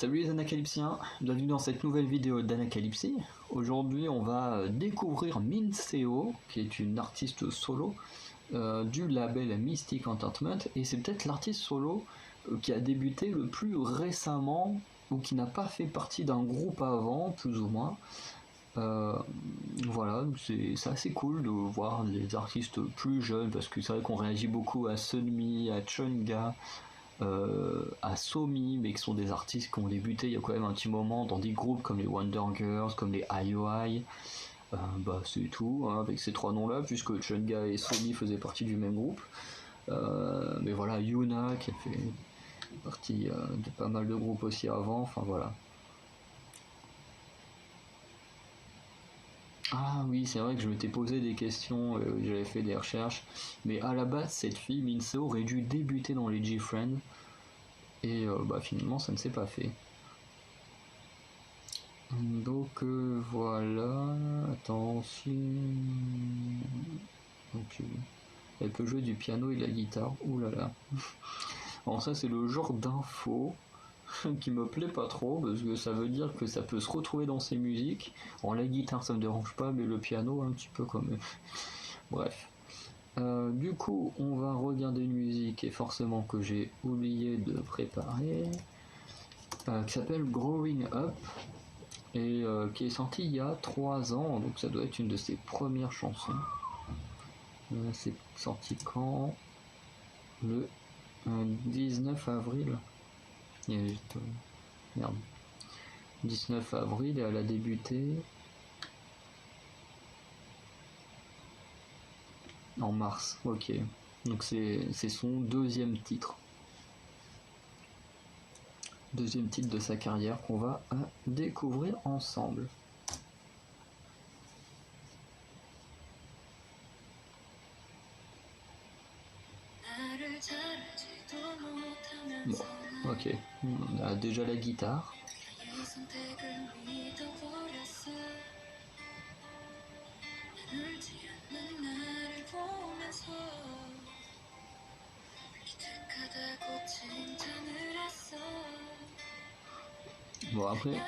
Salut les Anacalypsiens, bienvenue dans cette nouvelle vidéo d'Anacalypsie. Aujourd'hui on va découvrir Minseo, qui est une artiste solo du label Mystic Entertainment, et c'est peut-être l'artiste solo qui a débuté le plus récemment, ou qui n'a pas fait partie d'un groupe avant, plus ou moins. Voilà, c'est assez cool de voir des artistes plus jeunes, parce que c'est vrai qu'on réagit beaucoup à Sunmi, à Chunga, à Somi, mais qui sont des artistes qui ont débuté il y a quand même un petit moment dans des groupes comme les Wonder Girls, comme les IOI. Bah c'est tout hein, avec ces trois noms là, puisque Chunga et Somi faisaient partie du même groupe. Mais voilà, Yuna qui a fait partie de pas mal de groupes aussi avant, enfin voilà. Ah oui, c'est vrai que je m'étais posé des questions, j'avais fait des recherches, mais à la base cette fille, Minseo, aurait dû débuter dans les G-Friends, et bah finalement ça ne s'est pas fait. Donc voilà, attention. Donc, elle peut jouer du piano et de la guitare, ouh là là. Alors ça c'est le genre d'info qui me plaît pas trop, parce que ça veut dire que ça peut se retrouver dans ses musiques. Alors la guitare ça me dérange pas, mais le piano un petit peu quand même. Bref. Du coup on va regarder une musique, et forcément que j'ai oublié de préparer, qui s'appelle Growing Up, et qui est sorti il y a 3 ans, donc ça doit être une de ses premières chansons. C'est sorti quand? Le 19 avril. Merde. 19 avril, et elle a débuté en mars. Ok. Donc c'est son deuxième titre. Deuxième titre de sa carrière qu'on va découvrir ensemble. Bon, ok. On a déjà la guitare. Bon après,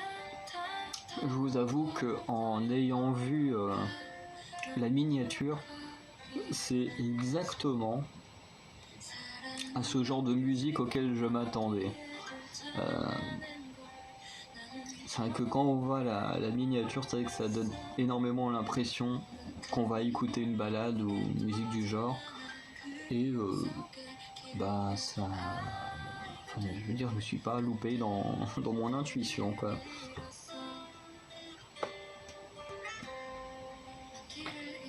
je vous avoue que en ayant vu la miniature, c'est exactement à ce genre de musique auquel je m'attendais. C'est vrai que quand on voit la miniature, c'est vrai que ça donne énormément l'impression qu'on va écouter une balade ou une musique du genre. Et bah ça... Enfin, je veux dire, je me suis pas loupé dans mon intuition quoi.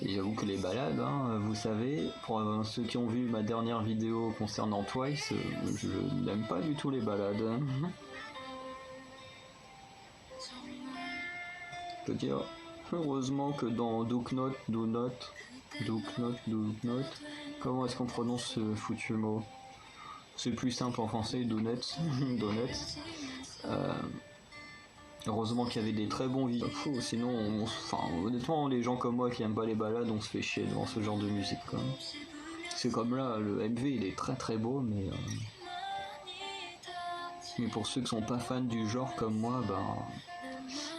Et j'avoue que les balades, hein, vous savez, pour ceux qui ont vu ma dernière vidéo concernant Twice, je n'aime pas du tout les balades. Je veux dire, heureusement que dans Douknot, comment est-ce qu'on prononce ce foutu mot? C'est plus simple en français, Donuts, Donuts. Heureusement qu'il y avait des très bons vidéos. Sinon, enfin, honnêtement, les gens comme moi qui aiment pas les balades, on se fait chier devant ce genre de musique. Quoi. C'est comme là, le MV il est très très beau, mais pour ceux qui sont pas fans du genre comme moi, ben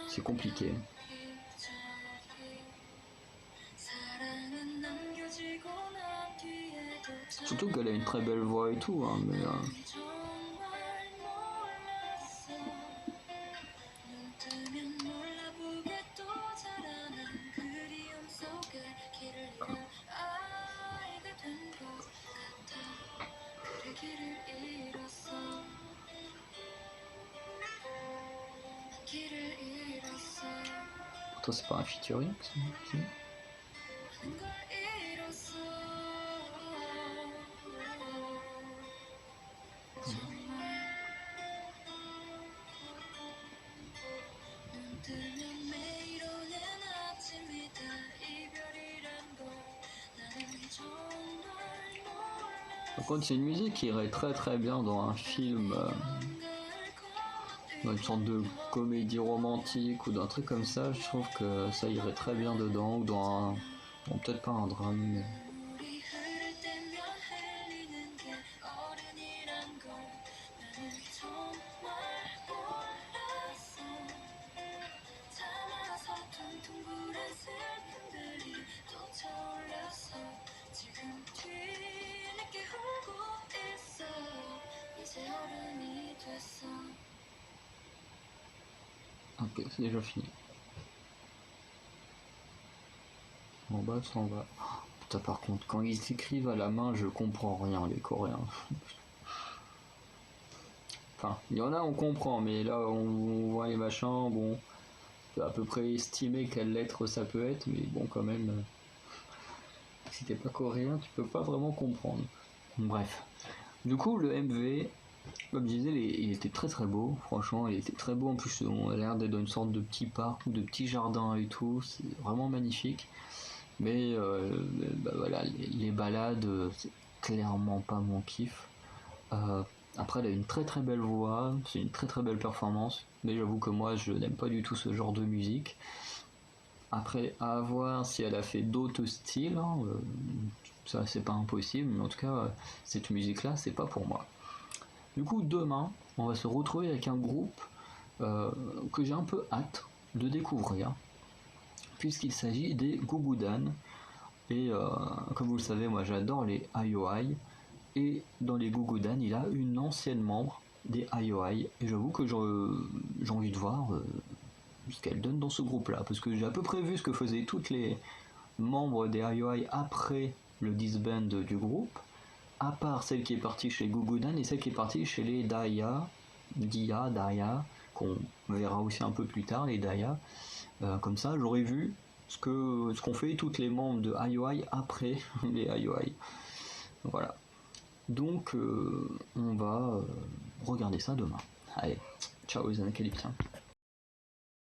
c'est compliqué. Surtout qu'elle a une très belle voix et tout, hein, mais toi c'est pas un featuring ça, si. Par contre c'est une musique qui irait très très bien dans un film, dans une sorte de comédie romantique ou d'un truc comme ça. Je trouve que ça irait très bien dedans, ou dans un... Bon, peut-être pas un drame, mais... Ok, c'est déjà fini. En bas, ça en va. Putain, par contre, quand ils écrivent à la main, je comprends rien, les Coréens. Enfin, il y en a, on comprend, mais là, on voit les machins, bon, on peut à peu près estimer quelle lettre ça peut être, mais bon, quand même, si t'es pas coréen, tu peux pas vraiment comprendre. Bref. Du coup, le MV, comme je disais, il était très très beau, franchement, il était très beau, en plus, on a l'air d'être dans une sorte de petit parc, de petit jardin et tout, c'est vraiment magnifique. Mais bah voilà, les balades, c'est clairement pas mon kiff. Euh, Après, elle a une très très belle voix, c'est une très très belle performance, mais j'avoue que moi je n'aime pas du tout ce genre de musique. Après, à voir si elle a fait d'autres styles, hein, ça c'est pas impossible, mais en tout cas, cette musique-là, c'est pas pour moi. Du coup, demain, on va se retrouver avec un groupe que j'ai un peu hâte de découvrir, puisqu'il s'agit des Gugudan. Et comme vous le savez, moi j'adore les IOI. Et dans les Gugudan, il a une ancienne membre des IOI. Et j'avoue que j'ai envie de voir ce qu'elle donne dans ce groupe-là. Parce que j'ai à peu près vu ce que faisaient toutes les membres des IOI après le disband du groupe. À part celle qui est partie chez Gugudan et celle qui est partie chez les Daya, qu'on verra aussi un peu plus tard, les Daya. Comme ça, j'aurais vu ce qu'ont fait toutes les membres de IOI après les IOI. Voilà. Donc, on va regarder ça demain. Allez, ciao les Analcalyptiens.